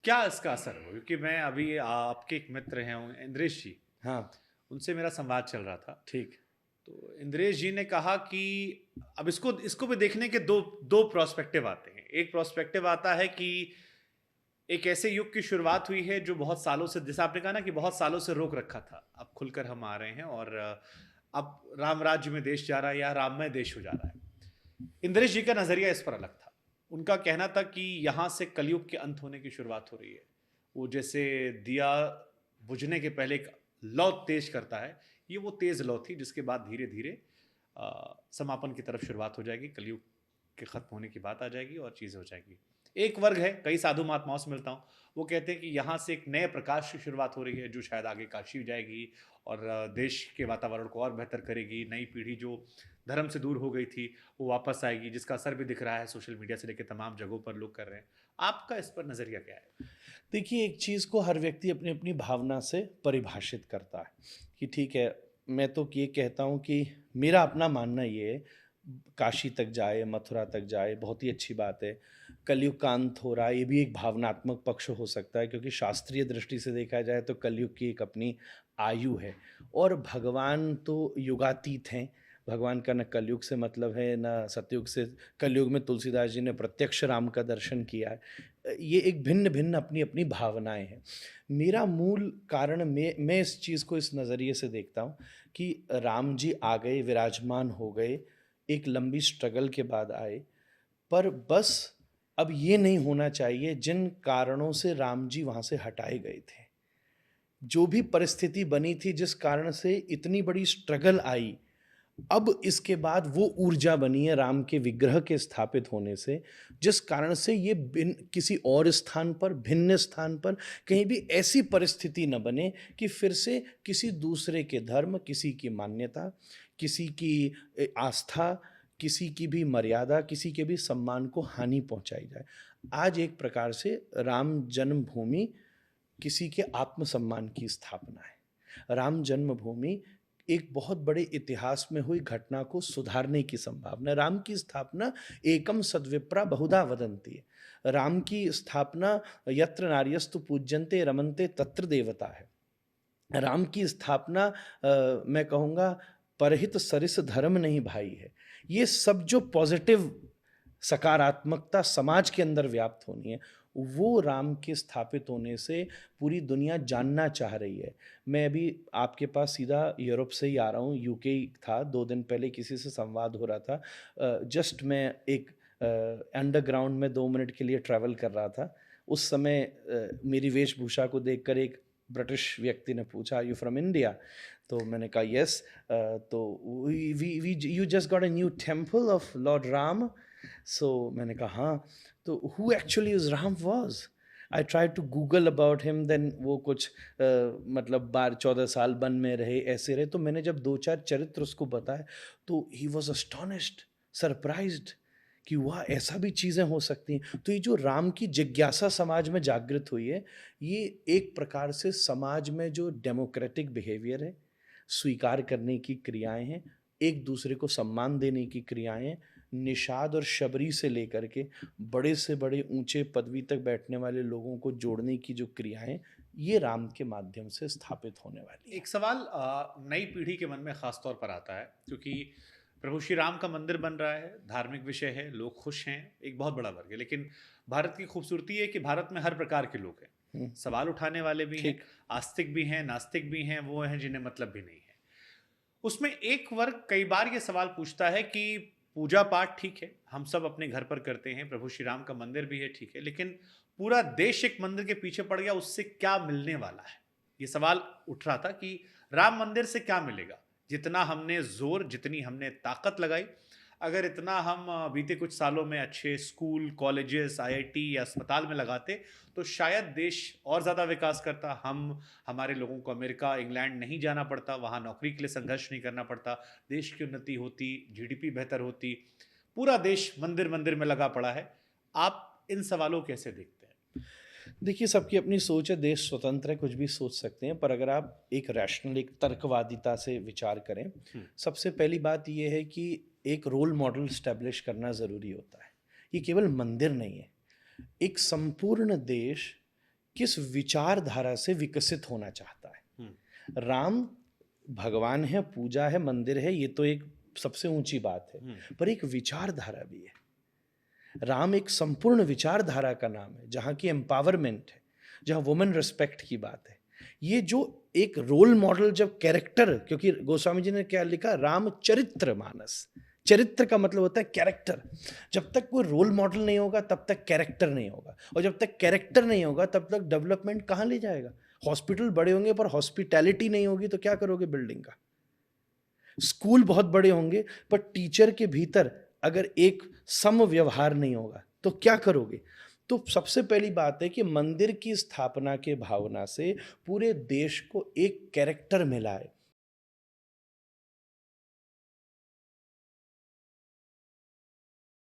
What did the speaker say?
क्या इसका असर हो? क्योंकि मैं अभी आपके एक मित्र हैं इंद्रेश जी, हाँ, उनसे मेरा संवाद चल रहा था। ठीक। तो इंद्रेश जी ने कहा कि अब इसको इसको भी देखने के दो दो पर्सपेक्टिव आते हैं। एक पर्सपेक्टिव आता है कि एक ऐसे युग की शुरुआत हुई है जो बहुत सालों से, जैसे आपने कहा ना कि बहुत सालों से रोक रखा था। अब खुलकर हम आ रहे हैं और अब राम राज्य में देश जा रहा है या राममय देश हो जा रहा है। इंद्रेश जी का नजरिया इस पर अलग था। उनका कहना था कि यहां से कलयुग के अंत होने की शुरुआत हो रही है। वो जैसे दिया बुझने के पहले एक लौ तेज करता है, ये वो तेज लौ थी जिसके बाद धीरे धीरे समापन की तरफ शुरुआत हो जाएगी, कलयुग के खत्म होने की बात आ जाएगी और चीजें हो जाएगी। एक वर्ग है, कई साधु महात्माओं से मिलता हूँ, वो कहते हैं कि यहाँ से एक नए प्रकाश की शुरुआत हो रही है जो शायद आगे काशी जाएगी और देश के वातावरण को और बेहतर करेगी। नई पीढ़ी जो धर्म से दूर हो गई थी वो वापस आएगी, जिसका असर भी दिख रहा है सोशल मीडिया से लेकर तमाम जगहों पर लोग कर रहे हैं। आपका इस पर नजरिया क्या है? देखिए, एक चीज़ को हर व्यक्ति अपनी-अपनी भावना से परिभाषित करता है कि ठीक है, मैं तो ये कहता हूँ कि मेरा अपना मानना ये है, काशी तक जाए, मथुरा तक जाए, बहुत ही अच्छी बात है। कलयुग का अंत हो रहा है, ये भी एक भावनात्मक पक्ष हो सकता है क्योंकि शास्त्रीय दृष्टि से देखा जाए तो कलयुग की एक अपनी आयु है और भगवान तो युगातीत हैं। भगवान का ना कलयुग से मतलब है, ना सतयुग से। कलयुग में तुलसीदास जी ने प्रत्यक्ष राम का दर्शन किया है। ये एक भिन्न-भिन्न अपनी-अपनी भावनाएँ हैं। मेरा मूल कारण मैं इस चीज़ को इस नज़रिए से देखता हूँ कि राम जी आ गए, विराजमान हो गए, एक लंबी स्ट्रगल के बाद आए, पर बस अब ये नहीं होना चाहिए जिन कारणों से राम जी वहाँ से हटाए गए थे। जो भी परिस्थिति बनी थी, जिस कारण से इतनी बड़ी स्ट्रगल आई, अब इसके बाद वो ऊर्जा बनी है राम के विग्रह के स्थापित होने से, जिस कारण से ये किसी और स्थान पर, भिन्न स्थान पर कहीं भी ऐसी परिस्थिति न बने कि फिर से किसी दूसरे के धर्म, किसी की मान्यता, किसी की आस्था, किसी की भी मर्यादा, किसी के भी सम्मान को हानि पहुँचाई जाए। आज एक प्रकार से राम जन्मभूमि किसी के आत्मसम्मान की स्थापना है। राम जन्मभूमि एक बहुत बड़े इतिहास में हुई घटना को सुधारने की संभावना है। राम की स्थापना एकम सद्विप्रा बहुधा वदन्ति है। राम की स्थापना यत्र नार्यस्तु पूज्यन्ते रमन्ते तत्र देवता है। राम की स्थापना मैं कहूँगा परहित सरिस धर्म नहीं भाई है। ये सब जो पॉज़िटिव सकारात्मकता समाज के अंदर व्याप्त होनी है, वो राम के स्थापित होने से पूरी दुनिया जानना चाह रही है। मैं अभी आपके पास सीधा यूरोप से ही आ रहा हूँ, यूके ही था, 2 दिन पहले किसी से संवाद हो रहा था। जस्ट मैं एक अंडरग्राउंड में 2 मिनट के लिए ट्रैवल कर रहा था। उस समय मेरी वेशभूषा को देखकर एक ब्रिटिश व्यक्ति ने पूछा, आर यू फ्रॉम इंडिया? तो मैंने कहा यस। तो we you just got a new temple of Lord Ram? So मैंने कहा हाँ। तो who actually is Ram was? I try to Google about him, then वो कुछ मतलब 12-14 साल वन में रहे, ऐसे रहे। तो मैंने जब 2-4 चरित्र उसको बताए तो ही वॉज अस्टोनिश्ड, सरप्राइज्ड कि वाह, ऐसा भी चीज़ें हो सकती हैं। तो ये जो राम की जिज्ञासा समाज में जागृत हुई है, ये एक प्रकार से समाज में जो डेमोक्रेटिक बिहेवियर है, स्वीकार करने की क्रियाएँ हैं, एक दूसरे को सम्मान देने की क्रियाएँ हैं, निषाद और शबरी से लेकर के बड़े से बड़े ऊँचे पदवी तक बैठने वाले लोगों को जोड़ने की जो क्रियाएँ हैं, ये राम के माध्यम से स्थापित होने वाली हैं। एक सवाल नई पीढ़ी के मन में खास तौर पर आता है, क्योंकि प्रभु श्री राम का मंदिर बन रहा है, धार्मिक विषय है, लोग खुश हैं, एक बहुत बड़ा वर्ग है। लेकिन भारत की खूबसूरती है कि भारत में हर प्रकार के लोग हैं। हुँ, सवाल उठाने वाले भी हैं, ठीक। आस्तिक भी हैं, नास्तिक भी हैं, वो हैं जिन्हें मतलब भी नहीं है। उसमें एक वर्ग कई बार ये सवाल पूछता है कि पूजा पाठ ठीक है, हम सब अपने घर पर करते हैं, प्रभु श्री राम का मंदिर भी है, ठीक है, लेकिन पूरा देश एक मंदिर के पीछे पड़ गया, उससे क्या मिलने वाला है? ये सवाल उठ रहा था कि राम मंदिर से क्या मिलेगा? जितना हमने जोर, जितनी हमने ताकत लगाई, अगर इतना हम बीते कुछ सालों में अच्छे स्कूल, कॉलेजेस, आईआईटी या अस्पताल में लगाते, तो शायद देश और ज़्यादा विकास करता। हमारे लोगों को अमेरिका, इंग्लैंड नहीं जाना पड़ता, वहाँ नौकरी के लिए संघर्ष नहीं करना पड़ता, देश की उन्नति होती, जीडीपी बेहतर होती। पूरा देश मंदिर-मंदिर में लगा पड़ा है। आप इन सवालों को कैसे देखते हैं? देखिए, सबकी अपनी सोच है, देश स्वतंत्र है, कुछ भी सोच सकते हैं, पर अगर आप एक रैशनल, एक तर्कवादिता से विचार करें, हुँ, सबसे पहली बात ये है कि एक रोल मॉडल एस्टैब्लिश करना ज़रूरी होता है। ये केवल मंदिर नहीं है, एक संपूर्ण देश किस विचारधारा से विकसित होना चाहता है। हम्म, राम भगवान है, पूजा है, मंदिर है, ये तो एक सबसे ऊंची बात है, पर एक विचारधारा भी है। राम एक संपूर्ण विचारधारा का नाम है, जहाँ की एम्पावरमेंट है, जहाँ वुमेन रिस्पेक्ट की बात है। ये जो एक रोल मॉडल, जब कैरेक्टर, क्योंकि गोस्वामी जी ने क्या लिखा, रामचरित्र मानस, चरित्र का मतलब होता है कैरेक्टर। जब तक कोई रोल मॉडल नहीं होगा तब तक कैरेक्टर नहीं होगा, और जब तक कैरेक्टर नहीं होगा तब तक डेवलपमेंट कहाँ ले जाएगा। हॉस्पिटल बड़े होंगे पर हॉस्पिटैलिटी नहीं होगी तो क्या करोगे बिल्डिंग का। स्कूल बहुत बड़े होंगे पर टीचर के भीतर अगर एक सम व्यवहार नहीं होगा तो क्या करोगे। तो सबसे पहली बात है कि मंदिर की स्थापना के भावना से पूरे देश को एक कैरेक्टर मिला है,